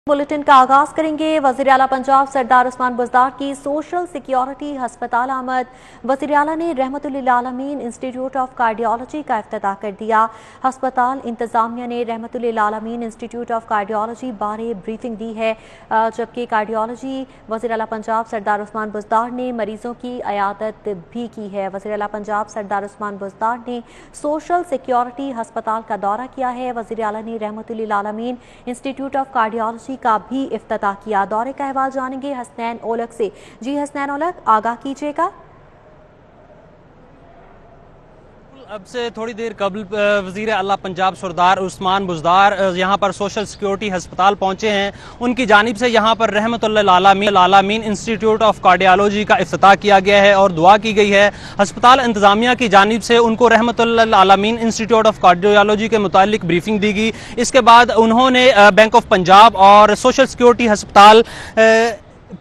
Bulletin का आगाज करेंगे। वज़ीर आला पंजाब सरदार उस्मान बुज़दार की सोशल सिक्योरिटी हस्पताल आमद। वज़ीर आला ने रहमतुल्लिल आलमीन इंस्टीट्यूट ऑफ कार्डियोलॉजी का इफ्तिताह कर दिया। हस्पताल इंतजामिया ने रहमतुल्लिल आलमीन इंस्टीट्यूट ऑफ कार्डियोलॉजी बारे ब्रीफिंग दी है, जबकि कार्डियोलॉजी वज़ीर आला पंजाब सरदार उस्मान बुज़दार ने मरीजों की अयादत भी की है। वज़ीर आला पंजाब सरदार उस्मान बुज़दार ने सोशल सिक्योरिटी हस्पताल का दौरा किया है। वज़ीर आला ने रहमतुल्लिल आलमीन इंस्टीट्यूट ऑफ कार्डियोलॉजी का भी इफ्तिताह किया। दौरे का अहवाल जानेंगे हसनैन ओलक से। जी हसनैन ओलक, आगाह कीजिएगा। अब से थोड़ी देर कबल वज़ीर आला पंजाब सरदार उस्मान बुज़दार यहाँ पर सोशल सिक्योरिटी हस्पताल पहुँचे हैं। उनकी जानिब से यहाँ पर रहमतुल्लिल आलमीन इंस्टीट्यूट ऑफ कार्डियोलॉजी का इफ्तिताह किया गया है और दुआ की गई है। हस्पताल इंतजामिया की जानिब से उनको रहमतुल्लिल आलमीन इंस्टीट्यूट ऑफ कार्डियोलॉजी के मुतालिक ब्रीफिंग दी गई। इसके बाद उन्होंने बैंक ऑफ पंजाब और सोशल सिक्योरिटी हस्पताल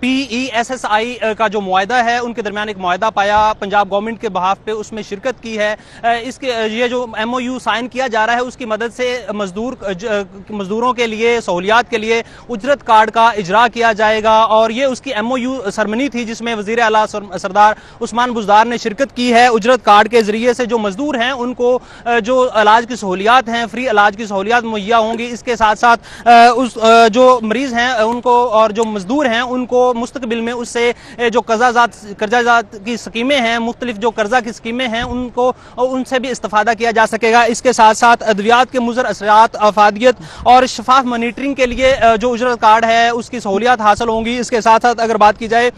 PESSI का जो मुआहदा है उनके दरमियान एक मुआहदा पाया पंजाब गवर्नमेंट के बहाफ पे, उसमें शिरकत की है। इसके ये जो MOU साइन किया जा रहा है उसकी मदद से मजदूरों के लिए सहूलियात के लिए उजरत कार्ड का इजरा किया जाएगा और ये उसकी MOU सरमनी थी जिसमें वज़ीर आला सरदार उस्मान बुज़दार ने शिरकत की है। उजरत कार्ड के जरिए से जो मजदूर हैं उनको जो इलाज की सहूलियात हैं, फ्री इलाज की सहूलियात मुहैया होंगी। इसके साथ साथ जो मरीज हैं उनको और जो मजदूर हैं उनको मुस्तकबिल में उससे जो कर्जाजात की स्कीमें हैं, मुख्तलिफ जो कर्जा की स्कीमें हैं उनसे भी इस्तेफादा किया जा सकेगा। इसके साथ साथ अद्वियात के मुज़र असरात, अफादियत और शफाफ मॉनिटरिंग के लिए जो उजरत कार्ड है उसकी सहूलियात हासिल होंगी। इसके साथ साथ अगर बात की जाए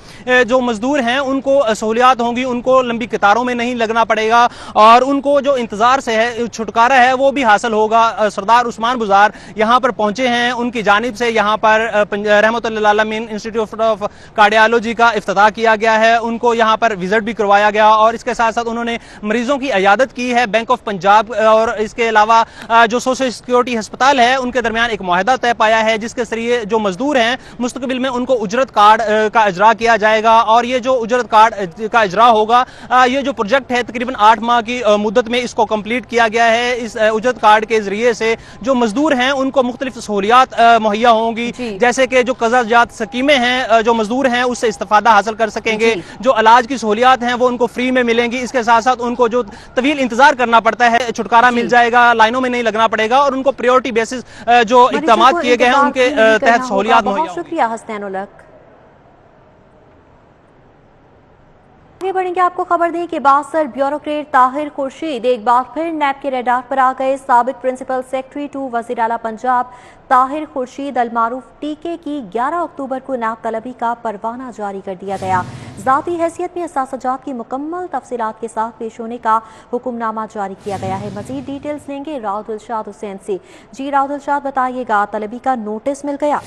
जो मजदूर हैं उनको सहूलियात होंगी, उनको लंबी कतारों में नहीं लगना पड़ेगा और उनको जो इंतजार से है छुटकारा है वो भी हासिल होगा। सरदार उस्मान बुज़दार यहाँ पर पहुंचे हैं, उनकी जानिब से यहाँ पर रहमतुल्लिल आलमीन इंस्टीट्यूट ऑफ कार्डियोलॉजी का इफ्तिताह किया गया है। उनको यहाँ पर विजिट भी करवाया गया और इसके साथ साथ उन्होंने मरीजों की अयादत की है। बैंक ऑफ पंजाब और इसके अलावा जो सोशल सिक्योरिटी हस्पताल है उनके दरमियान एक मुआहदा तय पाया है जिसके जरिए जो मजदूर हैं मुस्तकबिल में उनको उजरत कार्ड का इजरा किया जाएगा और ये जो उजरत कार्ड का इजरा होगा, ये जो प्रोजेक्ट है तकरीबन 8 माह की मुद्दत में इसको कंप्लीट किया गया है। इस उजरत कार्ड के जरिए से जो मजदूर हैं उनको मुख्तलिफ सहूलियात मुहैया होंगी, जैसे कि जो कर्जाजात स्कीमें हैं जो मजदूर हैं उससे इस्तेफादा हासिल कर सकेंगे, जो इलाज की सहूलियात हैं वो उनको फ्री में मिलेंगी। इसके साथ साथ उनको जो तवील इंतजार करना पड़ता है छुटकारा मिल जाएगा, लाइनों में नहीं लगना पड़ेगा और उनको प्रायोरिटी बेसिस जो इक़दामात किए गए हैं उनके तहत सहूलियात मुहैया। शुक्रिया हसनैन उलक। आगे बढ़ेंगे, आपको खबर दें कि बासर ब्यूरोक्रेट ताहिर खुर्शीद एक बार फिर नैब के रेडार पर आ गए। साबिक प्रिंसिपल सेक्रेटरी टू वज़ीर आला पंजाब ताहिर खुर्शीद अलमारूफ टीके की 11 अक्टूबर को नैब तलबी का परवाना जारी कर दिया गया। ज़ाती हैसियत में असातिज़ात की मुकम्मल तफसीलात के साथ पेश होने का हुक्मनामा जारी किया गया है। मज़ीद डिटेल्स लेंगे राव दिलशाद हुसैन से। जी राव दिलशाद, बताइएगा, तलबी का नोटिस मिल गया?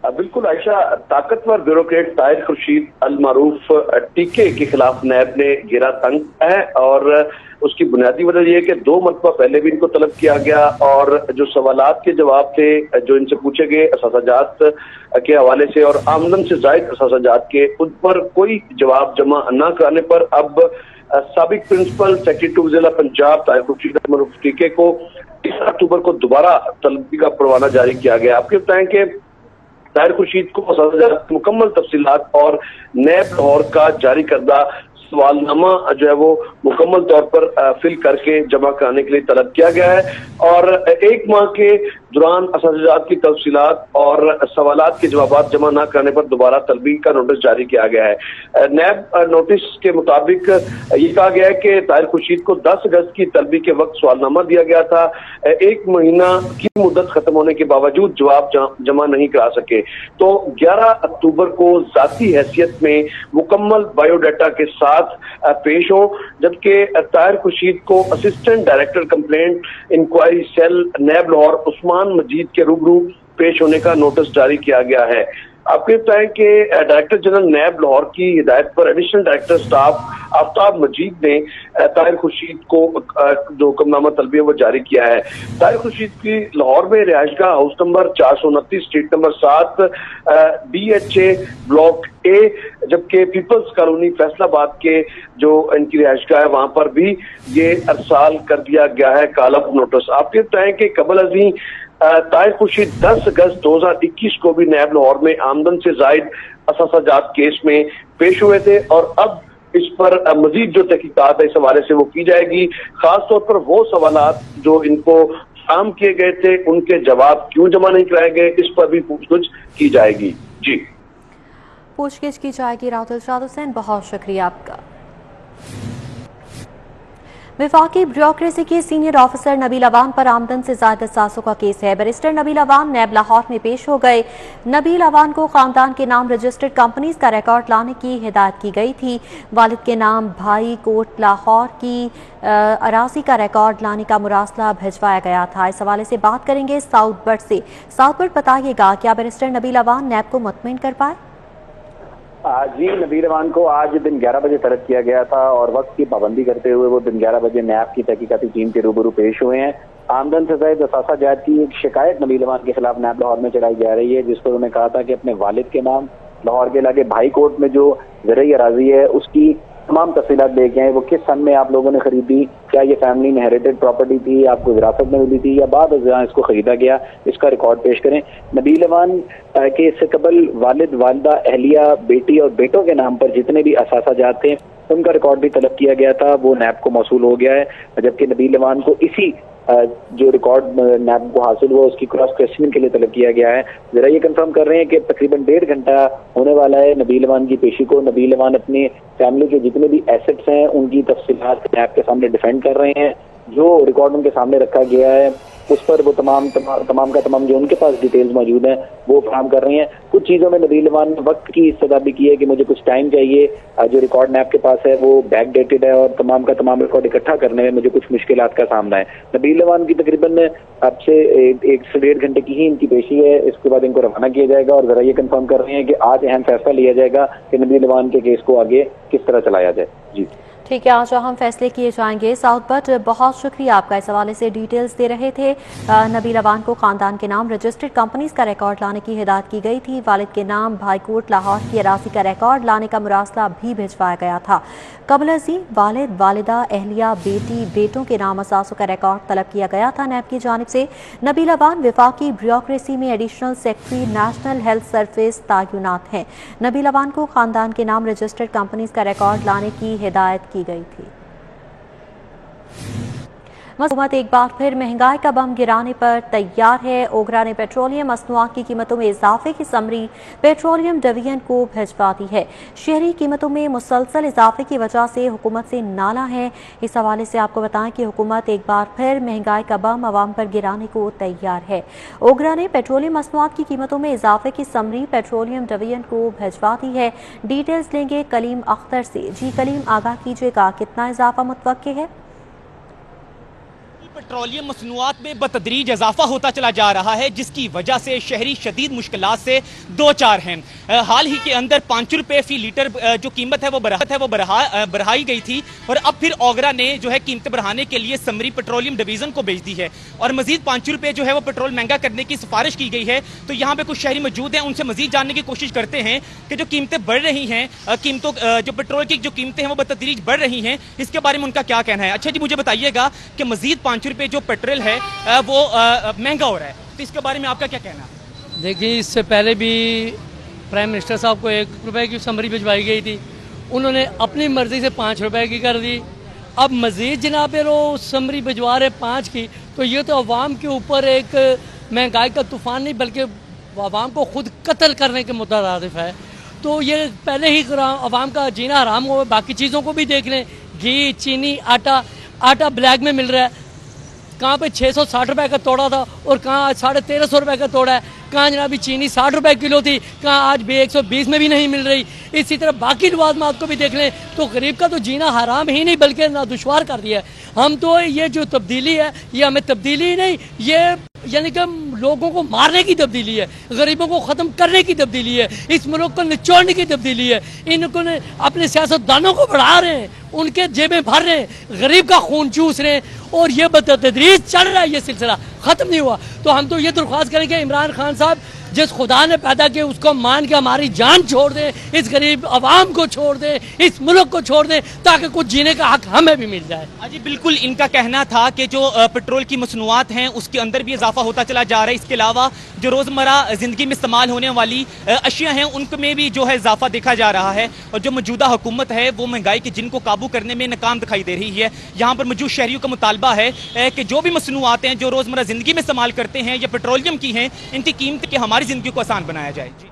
बिल्कुल आयशा, ताकतवर ब्यूरोक्रेट ताहिर खुर्शीद अलमारूफ टीके के खिलाफ नैब ने घेरा तंग है और उसकी बुनियादी वजह यह है कि 2 मरतबा पहले भी इनको तलब किया गया और जो सवालात के जवाब थे जो इनसे पूछे गए असातिज़ात के हवाले से और आमदन से जायद असातिज़ात के, उन पर कोई जवाब जमा न कराने पर अब साबिक प्रिंसिपल सेक्रेटरी टू वज़ीर आला पंजाब ताहिर खुर्शीद अलमारूफ टीके को 30 अक्टूबर को दोबारा तलबी का परवाना जारी किया गया। आपको बताएं कि ताहिर खुर्शीद को मुकम्मल तफसीलात और नैब लाहौर का जारी करदा सवालनामा जो है वो मुकम्मल तौर पर फिल करके जमा कराने के लिए तलब किया गया है और 1 माह के दौरान असातिज़ात की तफसीलात और सवालात के जवाब जमा न करने पर दोबारा तलबी का नोटिस जारी किया गया है। नैब नोटिस के मुताबिक ये कहा गया है कि ताहिर खुर्शीद को 10 अगस्त की तलबी के वक्त सवालनामा दिया गया था। 1 महीना की मुद्दत खत्म होने के बावजूद जवाब जमा नहीं करा सके, तो 11 अक्टूबर को ज़ाती हैसियत में मुकम्मल बायोडाटा के साथ पेश हो, जबकि ताहिर खुर्शीद को assistant director complaint inquiry cell NAB Lahore Usman Majeed के रूबरू पेश होने का नोटिस जारी किया गया है। आपको बताएं कि डायरेक्टर जनरल नैब लाहौर की हिदायत पर एडिशनल डायरेक्टर स्टाफ आफ्ताब मजीद ने ताहिर खुर्शीद को जो हुक्मनामा तलबी है वो जारी किया है। ताहिर खुर्शीद की लाहौर में रिहायशगाह house number 429 street number 7 DHA block A, जबकि पीपल्स कॉलोनी फैसलाबाद के जो इनकी रिहायशगाह है वहां पर भी ये अरसाल कर दिया गया है कालब नोटिस। आपको बताएं कि कबल अजी ताहिर खुर्शीद 10 अगस्त 2021 को भी नैब लाहौर में आमदन से जायद असासा जात केस में पेश हुए थे और अब इस पर मजीद जो तहकीकात है इस हवाले से वो की जाएगी। खास तौर पर वो सवालात जो इनको शाम किए गए थे उनके जवाब क्यों जमा नहीं कराए गए, इस पर भी पूछताछ की जाएगी। जी, पूछगिछ की जाएगी। राहुल इरशाद हुसैन, बहुत शुक्रिया आपका। वफाकी ब्यूरोक्रेसी के सीनियर ऑफिसर नबील अवान पर आमदन से ज्यादा असासों का केस है। बैरिस्टर नबील अवान नैब लाहौर में पेश हो गए। नबील अवान को खानदान के नाम रजिस्टर्ड कंपनीज का रिकॉर्ड लाने की हिदायत की गई थी। वालिद के नाम भाई कोट लाहौर की अराजी का रिकॉर्ड लाने का मुरासला भिजवाया गया था। इस हवाले से बात करेंगे साउथ बर्ड से। साउथ बर्ड, बताइएगा क्या बैरिस्टर नबील अवान नैब को मुतमिन कर पाए? जी, नबील अवान को आज दिन 11 बजे तलब किया गया था और वक्त की पाबंदी करते हुए वो दिन 11 बजे नैब की तहकीकाती टीम के रूबरू पेश हुए हैं। आमदन से ज़ायद असासा जात की एक शिकायत नबील अवान के खिलाफ नैब लाहौर में चलाई जा रही है, जिस पर उन्होंने कहा था कि अपने वालिद के नाम लाहौर के इलाके भाई कोट में जो ज़रई अराजी है उसकी तमाम तफसीलात लेके आए। वो किस सन में आप लोगों ने खरीदी, क्या ये फैमिली इनहेरिटेड प्रॉपर्टी थी, आपको विरासत में मिली थी या बाद जहाँ इसको खरीदा गया, इसका रिकॉर्ड पेश करें। नबील अवान के इससे कबल वालिद, वालदा, अहलिया, बेटी और बेटों के नाम पर जितने भी असासा जात थे उनका रिकॉर्ड भी तलब किया गया था, वो नैब को मौसूल हो गया है। जबकि नबील अवान को इसी जो रिकॉर्ड नैब को हासिल हुआ उसकी क्रॉस क्वेश्चनिंग के लिए तलब किया गया है। जरा ये कंफर्म कर रहे हैं कि तकरीबन 1.5 घंटा होने वाला है नबील अवान की पेशी को। नबील अवान अपनी फैमिली के जितने भी एसेट्स हैं उनकी तफसीलात नैब के सामने डिफेंड कर रहे हैं। जो रिकॉर्ड उनके सामने रखा गया है उस पर वो तमाम का तमाम जो उनके पास डिटेल्स मौजूद हैं वो फराहम कर रहे हैं। कुछ चीज़ों में नबील अवान ने वक्त की इस्तदा भी की है कि मुझे कुछ टाइम चाहिए, जो रिकॉर्ड नैब के पास है वो बैक डेटेड है और तमाम का तमाम रिकॉर्ड इकट्ठा करने में मुझे कुछ मुश्किलात का सामना है। नबील अवान की तकरीबन अब से 1 से 1.5 घंटे की ही इनकी पेशी है, इसके बाद इनको रवाना किया जाएगा और जरा ये कंफर्म कर रहे हैं कि आज अहम फैसला लिया जाएगा कि नबील अवान के केस को आगे किस तरह चलाया जाए। जी ठीक है, आज अहम फैसले किए जाएंगे। साउथ बट, बहुत शुक्रिया आपका, इस हवाले से डिटेल्स दे रहे थे। नबील अवान को खानदान के नाम रजिस्टर्ड कंपनीज का रिकॉर्ड लाने की हिदायत की गई थी। वालिद के नाम भाईकोट लाहौर की अराजी का रिकॉर्ड लाने का मुरासला भी भिजवाया गया था। कबल अज़ीं वालिद, वालिदा, अहलिया, बेटी, बेटों के नाम असासों का रिकॉर्ड तलब किया गया था नैब की जानिब से। नबील अवान वफाकी ब्यूरोक्रेसी में additional secretary national health service तायुनात हैं। नबील अवान को खानदान के नाम रजिस्टर्ड कंपनीज का रिकॉर्ड लाने की हिदायत की गई थी। हुकूमत एक बार फिर महंगाई का बम गिराने पर तैयार है। ओगरा ने पेट्रोलियम मसनूआत की कीमतों में इजाफे की समरी पेट्रोलियम डिवीजन को भिजवा दी है। शहरी कीमतों में मुसलसल इजाफे की वजह से हुकूमत से नाला है। इस हवाले से आपको बताएं कि हुकूमत एक बार फिर महंगाई का बम अवाम पर गिराने को तैयार है। ओगरा ने पेट्रोलियम मसनूआत की कीमतों में इजाफे की समरी पेट्रोलियम डिवीजन को भिजवा दी है। डिटेल्स लेंगे कलीम अख्तर से। जी कलीम, आगाह कीजिएगा, कितना इजाफा मुतवक्के है? पेट्रोलियम मसनूआत में बतदरीज इजाफा होता चला जा रहा है, जिसकी वजह से शहरी शदीद मुश्किलात से दो चार हैं। हाल ही के अंदर 5 रुपए फी लीटर जो कीमत है वो बढ़ाई गई थी और अब फिर ओगरा ने जो है कीमतें बढ़ाने के लिए समरी पेट्रोलियम डिवीजन को भेज दी है और मजीद 5 रुपए जो है वो पेट्रोल महंगा करने की सिफारिश की गई है। तो यहाँ पे कुछ शहरी मौजूद हैं, उनसे मजीद जानने की कोशिश करते हैं कि जो कीमतें बढ़ रही हैं, कीमतों जो पेट्रोल की जो कीमतें हैं वो बतदरीज बढ़ रही हैं, इसके बारे में उनका क्या कहना है। अच्छा जी, मुझे बताइएगा कि मजीद 5 रुपए जो पेट्रोल है वो महंगा हो रहा है, तो इसके बारे में आपका क्या कहना है? देखिए, इससे पहले भी प्राइम मिनिस्टर साहब को 1 रुपए की समरी भिजवाई गई थी, उन्होंने अपनी मर्जी से 5 रुपए की कर दी। अब मजीद जनाब वो समरी भिजवा रहे 5 की, तो ये तो अवाम के ऊपर एक महंगाई का तूफान नहीं बल्कि अवाम को खुद कत्ल करने के मुतरादिफ है। तो ये पहले ही अवाम का जीना हराम हो, बाकी चीज़ों को भी देख लें। घी, चीनी, आटा ब्लैक में मिल रहा है, कहाँ पे 660 रुपए का तोड़ा था और कहाँ आज 1350 रुपए का तोड़ा है। कहाँ जनाबी चीनी 60 रुपए किलो थी, कहाँ आज भी 120 में भी नहीं मिल रही। इसी तरह बाकी लवाजमात को भी देख लें तो गरीब का तो जीना हराम ही नहीं बल्कि ना दुश्वार कर दिया है। हम तो ये जो तब्दीली है ये हमें तब्दीली ही नहीं, ये यानी कि लोगों को मारने की तब्दीली है, गरीबों को ख़त्म करने की तब्दीली है, इस मुल्क को निचोड़ने की तब्दीली है। इनको अपने सियासतदानों को बढ़ा रहे हैं, उनके जेबें भर रहे हैं, गरीब का खून चूस रहे हैं और ये बतदरीज चल रहा है, ये सिलसिला ख़त्म नहीं हुआ। तो हम तो ये दरख्वास्त करेंगे इमरान खान साहब जिस खुदा ने पैदा किया उसको मान के हमारी जान छोड़ दे, इस गरीब आवाम को छोड़ दे, इस मुल्क को छोड़ दे, ताकि कुछ जीने का हक हमें भी मिल जाए। जी बिल्कुल, इनका कहना था कि जो पेट्रोल की मसनूआत हैं उसके अंदर भी इजाफा होता चला जा रहा है। इसके अलावा जो रोज़मर्रा ज़िंदगी में इस्तेमाल होने वाली अशिया हैं उनमें भी जो है इजाफा देखा जा रहा है, और जो मौजूदा हुकूमत है वो महंगाई के जिनको काबू करने में नाकाम दिखाई दे रही है। यहाँ पर मौजूद शहरियों का मुतालबा है कि जो भी मसनूआत हैं जो रोज़मर्रा ज़िंदगी में इस्तेमाल करते हैं या पेट्रोलियम की हैं, इनकी कीमत की हमारी ज़िंदगी को आसान बनाया जाए। जी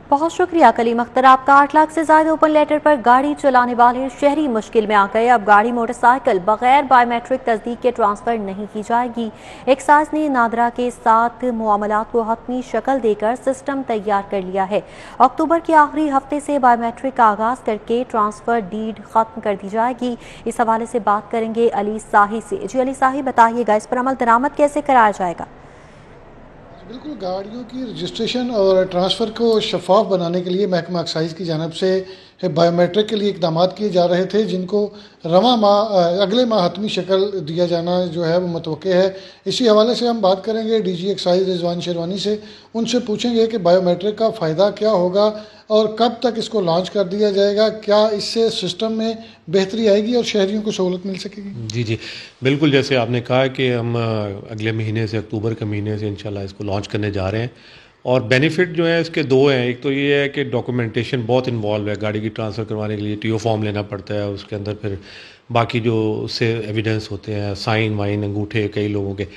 बहुत शुक्रिया कलीम अख्तर। आपका 8 लाख से ज्यादा ओपन लेटर पर गाड़ी चलाने वाले शहरी मुश्किल में आ गए। अब गाड़ी मोटरसाइकिल बगैर बायोमेट्रिक तस्दीक के ट्रांसफर नहीं की जाएगी। एक्साइज ने नादरा के साथ मुआमलात को हतमी शक्ल देकर सिस्टम तैयार कर लिया है। अक्टूबर के आखिरी हफ्ते से बायोमेट्रिक का आगाज करके ट्रांसफर डीड खत्म कर दी जाएगी। इस हवाले से बात करेंगे अली साही से। जी अली साही, बताइएगा इस पर अमल दरामद कैसे कराया जाएगा? बिल्कुल, गाड़ियों की रजिस्ट्रेशन और ट्रांसफ़र को शफाफ बनाने के लिए महकमा एक्साइज की जानिब से बायोमेट्रिक के लिए इक़दाम किए जा रहे थे, जिनको अगले माह हतमी शक्ल दिया जाना जो है वो मुतवक्के है। इसी हवाले से हम बात करेंगे डीजी एक्साइज रिजवान शेरवानी से। उनसे पूछेंगे कि बायोमेट्रिक का फ़ायदा क्या होगा और कब तक इसको लॉन्च कर दिया जाएगा, क्या इससे सिस्टम में बेहतरी आएगी और शहरियों को सहूलत मिल सकेगी? जी बिल्कुल, जैसे आपने कहा कि हम अगले महीने से, अक्टूबर के महीने से इंशाल्लाह इसको लॉन्च करने जा रहे हैं। और बेनिफिट जो है इसके दो हैं। एक तो ये है कि डॉक्यूमेंटेशन बहुत इन्वॉल्व है। गाड़ी की ट्रांसफ़र करवाने के लिए टीओ फॉर्म लेना पड़ता है, उसके अंदर फिर बाकी जो उससे एविडेंस होते हैं, साइन वाइन अंगूठे कई लोगों के,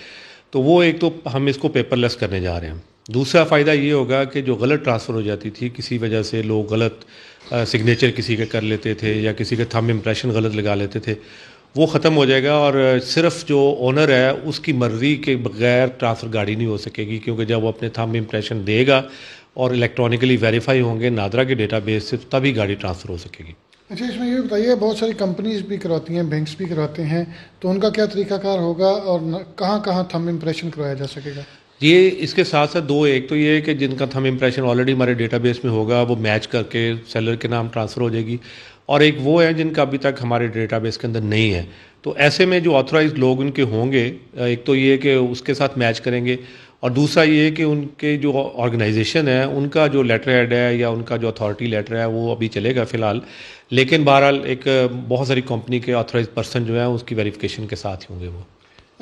तो वो एक तो हम इसको पेपरलेस करने जा रहे हैं। दूसरा फ़ायदा ये होगा कि जो गलत ट्रांसफ़र हो जाती थी, किसी वजह से लोग गलत सिग्नेचर किसी के कर लेते थे या किसी के थंब इम्प्रेशन गलत लगा लेते थे, वो ख़त्म हो जाएगा और सिर्फ जो ओनर है उसकी मर्ज़ी के बगैर ट्रांसफ़र गाड़ी नहीं हो सकेगी, क्योंकि जब वो अपने थंब इम्प्रेशन देगा और इलेक्ट्रॉनिकली वेरीफाई होंगे नादरा के डेटाबेस से, तभी गाड़ी ट्रांसफ़र हो सकेगी। अच्छा, इसमें ये बताइए, बहुत सारी कंपनीज भी करवाती हैं, बैंक्स भी करवाते हैं, तो उनका क्या तरीकाकार होगा और कहाँ कहाँ थंब इम्प्रेशन करवाया जा सकेगा? ये इसके साथ साथ दो, एक तो ये है कि जिनका थंब इम्प्रेशन ऑलरेडी हमारे डेटाबेस में होगा वो मैच करके सेलर के नाम ट्रांसफ़र हो जाएगी, और एक वो है जिनका अभी तक हमारे डेटाबेस के अंदर नहीं है। तो ऐसे में जो ऑथराइज्ड लोग उनके होंगे, एक तो ये कि उसके साथ मैच करेंगे, और दूसरा ये कि उनके जो ऑर्गेनाइजेशन है उनका जो लेटर हेड है या उनका जो अथॉरिटी लेटर है वो अभी चलेगा फ़िलहाल, लेकिन बहरहाल एक बहुत सारी कंपनी के ऑथराइज्ड पर्सन जो है उसकी वेरिफिकेशन के साथ ही होंगे वो।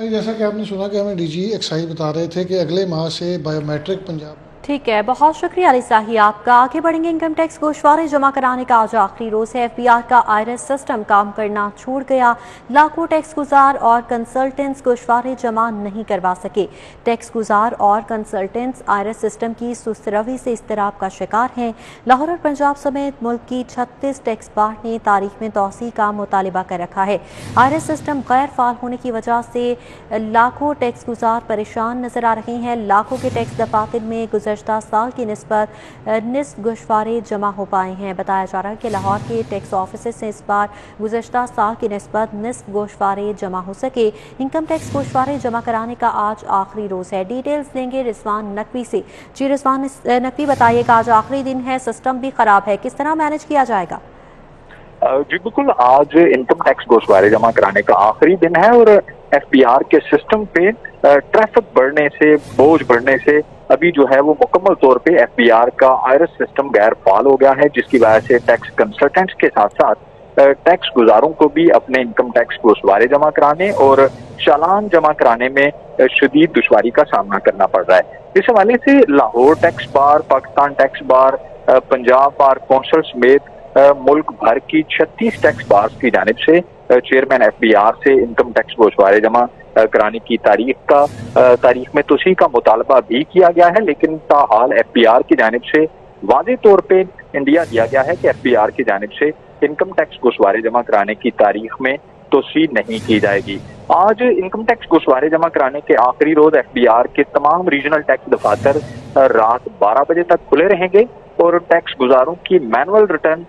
जैसा कि आपने सुना कि हमें डीजी एक्साइज बता रहे थे कि अगले माह से बायोमेट्रिक पंजाब। ठीक है, बहुत शुक्रिया अली साही आपका। आगे बढ़ेंगे। इनकम टैक्स गोशवारे जमा कराने का आज आखिरी रोज है। एफबीआर का आईआरएस सिस्टम काम करना छोड़ गया। लाखों टैक्स गुजार और कंसल्टेंट्स गोशवारे जमा नहीं करवा सके। टैक्स गुजार और कंसल्टेंट्स आईआरएस सिस्टम की सुस्तरवी से इस्तराब का शिकार हैं। लाहौर और पंजाब समेत मुल्क की 36 टैक्स बार ने तारीख में तोसी का मुतालिबा कर रखा है। आईआरएस सिस्टम गैर फाल होने की वजह से लाखों टैक्स गुजार परेशान नजर आ रहे हैं। लाखों के टैक्स दफातर में गुजशता साल की निस्बत निस्फ गोशवारे जमा हो पाए हैं। बताया जा रहा है कि लाहौर के टैक्स ऑफिस से इस बार गुजशता साल की निस्बत निस्फ गोशवारे जमा हो सके। इनकम टैक्स गोशवारे जमा कराने का आज आखिरी रोज है। डिटेल्स लेंगे रिजवान नकवी से। जी रिजवान नकवी, बताइएगा, आज आखिरी दिन है, सिस्टम भी खराब है, किस तरह मैनेज किया जाएगा? जी बिल्कुल, आज इनकम टैक्स गोशवारे जमा कराने का आखिरी दिन है और एफबीआर के सिस्टम पे ट्रैफिक बढ़ने से, बोझ बढ़ने से अभी जो है वो मुकम्मल तौर पे एफबीआर का आईआरएस सिस्टम गैर फाल हो गया है, जिसकी वजह से टैक्स कंसल्टेंट्स के साथ साथ टैक्स गुजारों को भी अपने इनकम टैक्स गोशवारे जमा कराने और चालान जमा कराने में शदीद दुश्वारी का सामना करना पड़ रहा है। इस हवाले से Lahore tax bar, Pakistan tax bar, Punjab bar council समेत मुल्क भर की 36 टैक्स बार्स की जानिब से चेयरमैन एफबीआर से इनकम टैक्स गोशवारे जमा कराने की तारीख में तोसी का मुतालबा भी किया गया है, लेकिन ताहाल एफबीआर की जानिब से वाज़ेह तौर पे इंडिया दिया गया है कि एफबीआर की जानिब से इनकम टैक्स गोशवारे जमा कराने की तारीख में तोसी नहीं की जाएगी। आज इनकम टैक्स गोशवारे जमा कराने के आखिरी रोज एफबीआर के तमाम रीजनल टैक्स दफातर रात 12 बजे तक खुले रहेंगे और टैक्स गुजारों की मैनुअल रिटर्न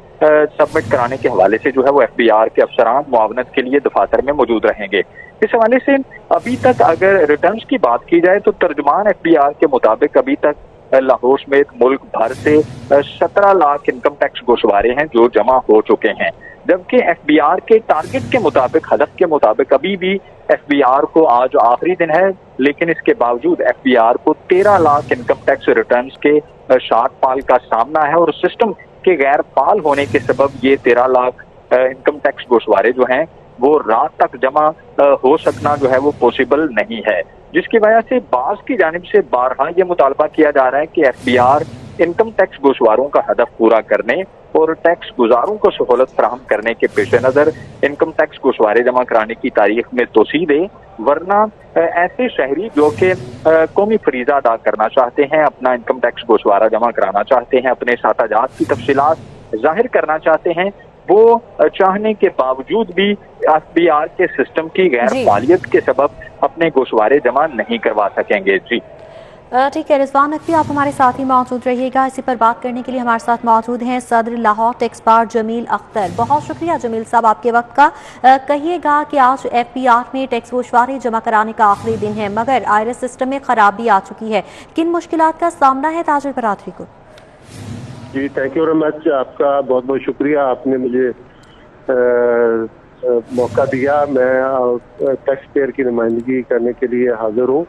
सबमिट कराने के हवाले से जो है वो एफबीआर के अफसरान मुआवनत के लिए दफातर में मौजूद रहेंगे। इस हवाले से अभी तक अगर रिटर्न्स की बात की जाए तो तर्जुमान एफबीआर के मुताबिक अभी तक लाहौर समेत मुल्क भर से 17 लाख इनकम टैक्स गोशवारे हैं जो जमा हो चुके हैं, जबकि FBR के टारगेट के मुताबिक, हदफ के मुताबिक अभी भी FBR को आज आखिरी दिन है, लेकिन इसके बावजूद FBR को 13 लाख इनकम टैक्स रिटर्न्स के शॉर्टफॉल का सामना है और सिस्टम के गैर फाल होने के सबब ये 13 लाख इनकम टैक्स गोशवारे जो हैं वो रात तक जमा हो सकना जो है वो पॉसिबल नहीं है, जिसकी वजह से बाज़ की जानिब से बारहा ये मुतालबा किया जा रहा है कि FBR इनकम टैक्स गोशवारों का हदफ पूरा करने और टैक्स गुजारों को सहूलत फराहम करने के पेश नज़र इनकम टैक्स गोशवारे जमा कराने की तारीख में तोसी दे, वरना ऐसे शहरी जो कि कौमी फरीजा अदा करना चाहते हैं, अपना इनकम टैक्स गोशवारा जमा कराना चाहते हैं, अपने साताजात की तफसीलात जाहिर करना चाहते हैं, वो चाहने के बावजूद भी FBR के सिस्टम की गैर फालियत के सबब अपने गोशवारे जमा नहीं करवा सकेंगे। जी ठीक है, रिजवान नकवी आप हमारे साथ ही मौजूद रहिएगा। इसी पर बात करने के लिए हमारे साथ मौजूद हैं सदर लाहौर टैक्स बार जमील अख्तर। बहुत शुक्रिया जमील साहब आपके वक्त का। कहिएगा कि आज FBR में टैक्स गोशवारे जमा कराने का आखिरी दिन है, मगर IRS सिस्टम में खराबी आ चुकी है, किन मुश्किलात का सामना है ताजिर बरादरी को? जी थैंक यू वेरी मच, आपका बहुत बहुत शुक्रिया, आपने मुझे मौका दिया। मैं टैक्स पेयर की नुमाइंदगी करने के लिए हाजिर हूँ।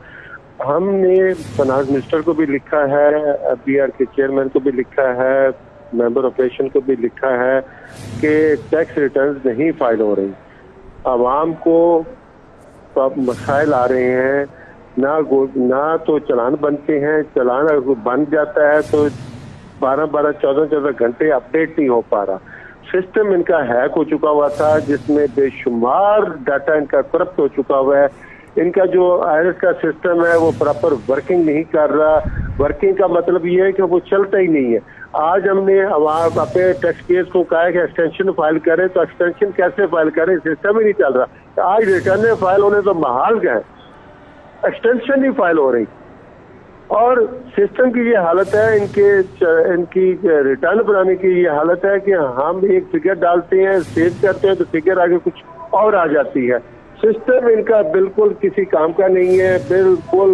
हमने फाइनेंस मिनिस्टर को भी लिखा है, FBR के चेयरमैन को भी लिखा है, मेंबर ऑपरेशन को भी लिखा है कि टैक्स रिटर्न्स नहीं फाइल हो रही, आवाम को मसाइल आ रहे हैं, ना तो चलान बनते हैं, चलान अगर बन जाता है तो 12-12, 14-14 घंटे अपडेट नहीं हो पा रहा। सिस्टम इनका हैक हो चुका हुआ था जिसमें बेशुमार डाटा इनका करप्ट हो चुका हुआ है। इनका जो IRS का सिस्टम है वो प्रॉपर वर्किंग नहीं कर रहा। वर्किंग का मतलब ये है कि वो चलता ही नहीं है। आज हमने अपने टैक्स पेयर्स को कहा है कि एक्सटेंशन फाइल करें, तो एक्सटेंशन कैसे फाइल करें, सिस्टम ही नहीं चल रहा। तो आज रिटर्न फाइल होने तो महाल गए, एक्सटेंशन ही फाइल हो रही और सिस्टम की ये हालत है, इनकी रिटर्न बनाने की ये हालत है कि हम एक फिगर डालते हैं, सेव करते हैं तो फिगर आगे कुछ और आ जाती है। सिस्टम इनका बिल्कुल किसी काम का नहीं है, बिल्कुल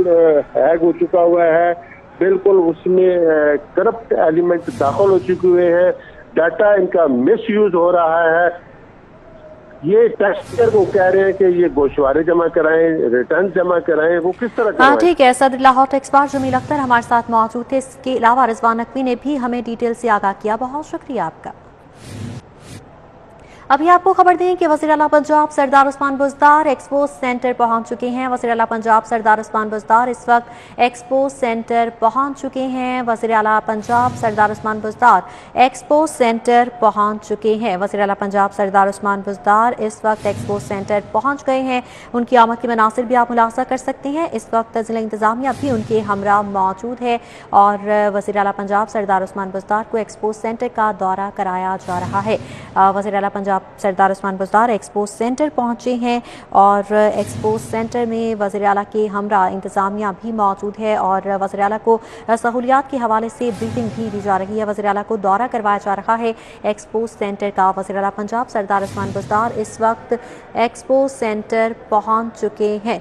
हैक हो चुका हुआ है, बिल्कुल उसमें करप्ट एलिमेंट दाखिल हो चुके हुए हैं, डाटा इनका मिस यूज हो रहा है। ये टैक्सपेयर को कह रहे हैं कि ये गोशवारे जमा कराएं, रिटर्न जमा कराएं, वो किस तरह कराएं? हाँ ठीक है, सदर लाहौर टैक्स बार जमील अख्तर हमारे साथ मौजूद थे। इसके अलावा रिजवान नकवी ने भी हमें डिटेल से आगाह किया, बहुत शुक्रिया आपका। अभी आपको खबर दें कि वज़ीर आला पंजाब सरदार उस्मान बुज़दार एक्सपो सेंटर पहुंच चुके हैं। वज़ीर आला पंजाब सरदार उस्मान बुज़दार इस वक्त एक्सपो सेंटर पहुंच चुके हैं। वज़ीर आला पंजाब सरदार उस्मान बुज़दार एक्सपो सेंटर पहुंच चुके हैं। वज़ीर आला पंजाब सरदार उस्मान बुज़दार इस वक्त एक्सपो सेंटर पहुंच गए हैं। उनकी आमद के मनासिर भी आप मुलाहजा कर सकते हैं। इस वक्त ज़िला इंतज़ामिया भी उनके हमरा मौजूद है और वज़ीर आला पंजाब सरदार उस्मान बुज़दार को एक्सपो सेंटर का दौरा कराया जा रहा है। वज़ीर आला पंजाब सरदार उस्मान बुज़दार एक्सपो सेंटर पहुंचे हैं और एक्सपो सेंटर में वज़ीर आला के हमरा इंतज़ामिया भी मौजूद है और वज़ीर आला को सहूलियात के हवाले से ब्रीफिंग भी दी जा रही है। वज़ीर आला को दौरा करवाया जा रहा है एक्सपो सेंटर का। वज़ीर आला पंजाब सरदार उस्मान बुज़दार इस वक्त एक्सपो सेंटर पहुंच चुके हैं।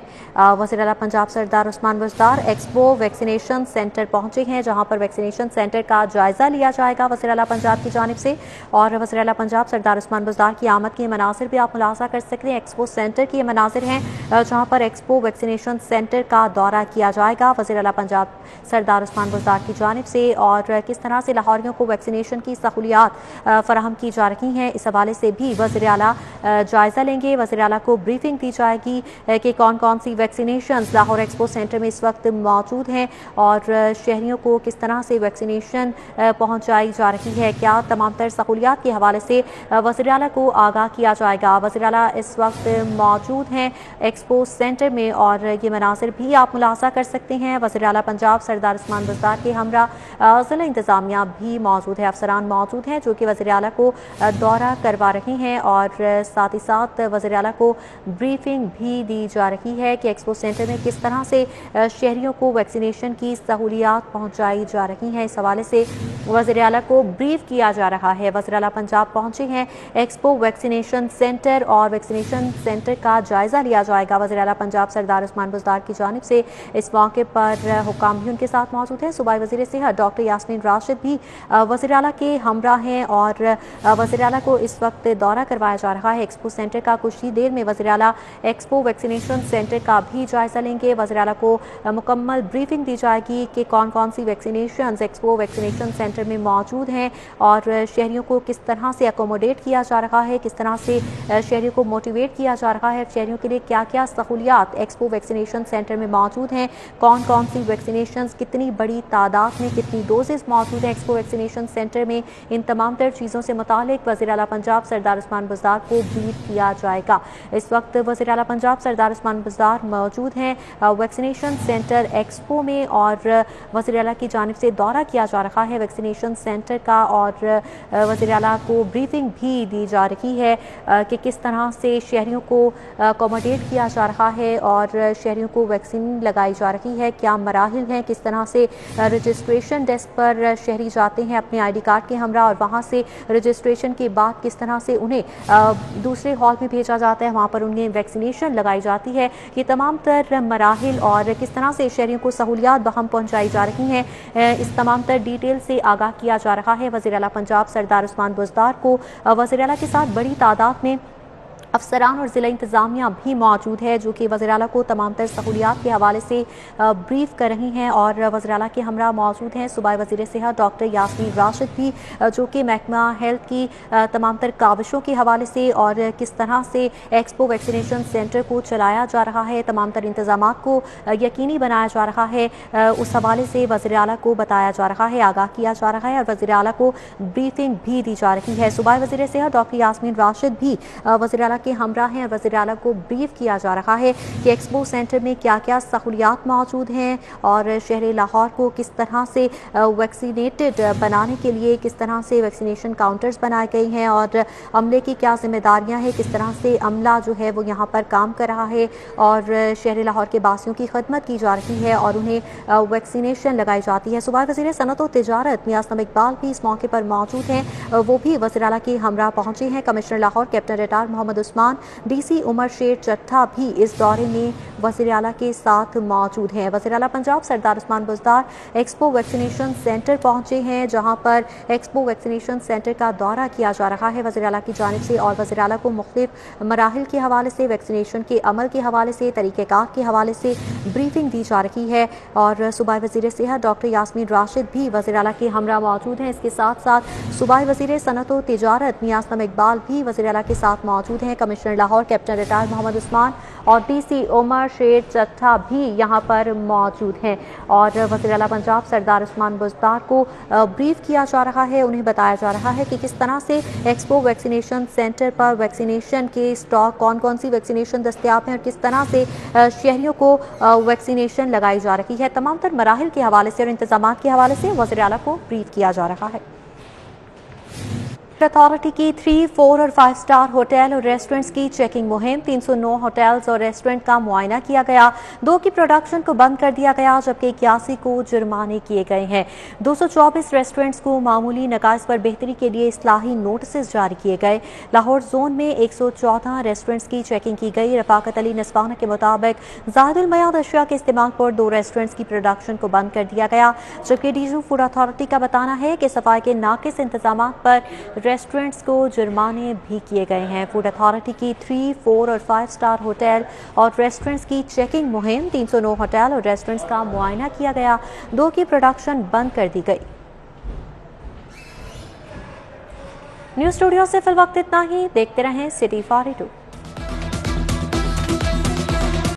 वज़ीर आला Punjab Sardar Usman Buzdar expo vaccination centre पहुंचे हैं, जहां पर वैक्सीनेशन सेंटर का जायजा लिया जाएगा वज़ीर आला पंजाब की जानिब से। और वज़ीर आला पंजाब सरदार उस्मान बुज़दार की आमद के मनासिर भी आप मुलाहजा कर सकते हैं। एक्सपो सेंटर की ये मनासिर हैं जहाँ पर एक्सपो वैक्सीनेशन सेंटर का दौरा किया जाएगा वज़ीर आला पंजाब सरदार उस्मान बुज़दार की जानिब से और किस तरह से लाहौरियों को वैक्सीनेशन की सहूलियात फराहम की जा रही हैं, इस हवाले से भी वज़ीर आला जायज़ा लेंगे। वज़ीर आला को ब्रीफिंग दी जाएगी कि कौन कौन सी वैक्सीनेशन लाहौर एक्सपो सेंटर में इस वक्त मौजूद हैं और शहरियों को किस तरह से वैक्सीनेशन पहुँचाई जा रही है, क्या तमाम तर सहूलियात के हवाले से वज़ीर आला को आगाह किया जाएगा। वज़ीर आला इस वक्त मौजूद हैं एक्सपो सेंटर में और ये मनासिर भी आप मुलाहजा कर सकते हैं। वज़ीर आला पंजाब सरदार उस्मान बुज़दार के हमरा ज़िला इंतज़ामिया भी मौजूद है, अफसरान मौजूद हैं जो कि वज़ीर आला को दौरा करवा रहे हैं और साथ ही साथ वज़ीर आला को ब्रीफिंग भी दी जा रही है कि एक्सपो सेंटर में किस तरह से शहरियों को वैक्सीनेशन की सहूलियात पहुँचाई जा रही हैं, इस हवाले से वज़ीर आला को ब्रीफ किया जा रहा है। वज़ीर आला पंजाब पहुँचे हैं एक्सपो एक्सपो वैक्सीनेशन सेंटर और वैक्सीनेशन सेंटर का जायजा लिया जाएगा। वज़ीर आला पंजाब सरदार उस्मान बुज़दार की जानिब से इस मौके पर हुकाम भी उनके साथ मौजूद हैं। सूबाई वज़ीर सेहत डॉक्टर यास्मीन राशिद भी वज़ीर आला के हमरा हैं और वज़ीर आला को इस वक्त दौरा करवाया जा रहा है एक्सपो सेंटर का। कुछ ही देर में वज़ीर आला एक्सपो वैक्सीनेशन सेंटर का भी जायजा लेंगे। वज़ीर आला को मुकम्मल ब्रीफिंग दी जाएगी कि कौन कौन सी वैक्सीनेशन एक्सपो वैक्सीनेशन सेंटर में मौजूद हैं और शहरियों को किस तरह से अकोमोडेट किया जा रहा है, किस तरह से शहरियों को मोटिवेट किया जा रहा है, शहरियों के लिए क्या क्या सहूलियात एक्सपो वैक्सीनेशन सेंटर में मौजूद हैं, कौन कौन सी वैक्सीनेशन कितनी बड़ी तादाद में कितनी डोजेस मौजूद हैं एक्सपो वैक्सीनेशन सेंटर में। इन तमाम तर चीज़ों से मुतालिक वज़ीर आला पंजाब सरदार उस्मान बुज़दार को ब्रीफ किया जाएगा। इस वक्त वज़ीर आला पंजाब सरदार उस्मान बुज़दार मौजूद हैं वैक्सीनेशन सेंटर एक्सपो में और वज़ीर आला की जानिब से दौरा किया जा रहा है वैक्सीनेशन सेंटर का और वज़ीर आला को ब्रीफिंग भी दी जा रही है कि किस तरह से शहरियों को अकोमोडेट किया जा रहा है और शहरियों को वैक्सीन लगाई जा रही है, क्या मराहिल हैं, किस तरह से रजिस्ट्रेशन डेस्क पर शहरी जाते हैं अपने ID कार्ड के हमरा और वहाँ से रजिस्ट्रेशन के बाद किस तरह से उन्हें दूसरे हॉल में भेजा जाता है, वहाँ पर उन्हें वैक्सीनेशन लगाई जाती है। ये तमाम तर मराहिल और किस तरह से शहरियों को सहूलियात बहम पहुँचाई जा रही हैं, इस तमाम तर डिटेल से आगाह किया जा रहा है। वज़ीर आला पंजाब सरदार उस्मान बुज़दार को वज़ीर आला के साथ बड़ी तादाद में अफसरान और ज़िला इंतज़ामिया भी मौजूद है जो कि वज़ीर आला को तमाम तर सहूलियात के हवाले से ब्रीफ कर रही हैं और वज़ीर आला के हमरा मौजूद हैं सूबाई वज़ीर सेहत डॉक्टर यास्मीन राशिद भी जो कि महकमा हेल्थ की तमाम तर काविशों के हवाले से और किस तरह से एक्सपो वैक्सीनेशन सेंटर को चलाया जा रहा है, तमाम तर इंतज़ामात को यकीनी बनाया जा रहा है, उस हवाले से वज़ीर आला को बताया जा रहा है, आगाह किया जा रहा है और वज़ीर आला को ब्रीफिंग भी दी जा रही है। सूबाई वज़ीर सेहत डॉक्टर यास्मीन राशिद भी वज़ीर आला के हमरा हैं और वज़ीर आला को ब्रीफ किया जा रहा है कि एक्सपो सेंटर में क्या क्या सहूलियात मौजूद हैं और शहर लाहौर को किस तरह से वैक्सीनेटेड बनाने के लिए किस तरह से वैक्सीनेशन काउंटर्स बनाए गए हैं और अमले की क्या जिम्मेदारियां हैं, किस तरह से अमला जो है वो यहाँ पर काम कर रहा है और शहर लाहौर के बासियों की खदमत की जा रही है और उन्हें वैक्सीनेशन लगाई जाती है। सूबाई वज़ीर सनअत व तिजारत मियां असलम इकबाल भी इस मौके पर मौजूद हैं, वो भी वज़ीर आला के हमरा पहुँचे हैं। Commissioner Lahore captain retired Mohammad Usman, DC Umar Sher Chatha भी इस दौरे में वज़ीर आला के साथ मौजूद हैं। वज़ीर आला Punjab Sardar Usman Buzdar expo vaccination centre पहुंचे हैं जहां पर एक्सपो वैक्सीनेशन सेंटर का दौरा किया जा रहा है वज़ीर आला की जानिब से और वज़ीर आला को मुख्तलिफ मराहिल के हवाले से, वैक्सीनेशन के अमल के हवाले से, तरीक़ेकार के हवाले से ब्रीफिंग दी जा रही है और सूबाई वज़ीर सेहत डॉक्टर यास्मीन राशिद भी वज़ीर आला के हमरा मौजूद हैं। इसके साथ साथ सूबाई वज़ीर सनअत व तिजारत मियां असलम इकबाल भी वज़ीर आला के साथ मौजूद हैं। Commissioner Lahore captain retired Mohammad Usman और DC उमर शेर चट्टा भी यहाँ पर मौजूद हैं और वज़ीर आला पंजाब सरदार उस्मान बुज़दार को ब्रीफ किया जा रहा है, उन्हें बताया जा रहा है कि किस तरह से एक्सपो वैक्सीनेशन सेंटर पर वैक्सीनेशन के स्टॉक, कौन कौन सी वैक्सीनेशन दस्तियाब हैं और किस तरह से शहरियों को वैक्सीनेशन लगाई जा रही है। तमाम तर मराहिल के हवाले से और इंतजामात के हवाले से वज़ीर आला को ब्रीफ किया जा रहा है। अथॉरिटी की 3, 4 और 5 स्टार होटल और रेस्टोरेंट्स की चेकिंग मुहिम, 309 होटल्स और रेस्टोरेंट का मुआयना किया गया, 2 की प्रोडक्शन को बंद कर दिया गया जबकि 81 को जुर्माने किए गए हैं। 224 रेस्टोरेंट्स को मामूली नकाइस पर बेहतरी के लिए इस्लाही नोटिस जारी किए गए। लाहौर जोन में 114 रेस्टोरेंट्स की चेकिंग की गई। रफाकत अली नस्वाना के मुताबिक ज़ायदुल मयाद अशिया के इस्तेमाल पर 2 रेस्टोरेंट्स की प्रोडक्शन को बंद कर दिया गया जबकि डीजू फूड अथॉरिटी का बताना है कि सफाई के नाकिस इंतजाम पर रेस्टोरेंट्स को जुर्माने भी किए गए हैं। फूड अथॉरिटी की 3, 4 और 5 स्टार होटल और रेस्टोरेंट्स की चेकिंग मुहिम, 309 होटल और रेस्टोरेंट्स का मुआयना किया गया, 2 की प्रोडक्शन बंद कर दी गई। न्यूज़ स्टूडियो से फिल वक्त इतना ही। देखते रहें सिटी 42।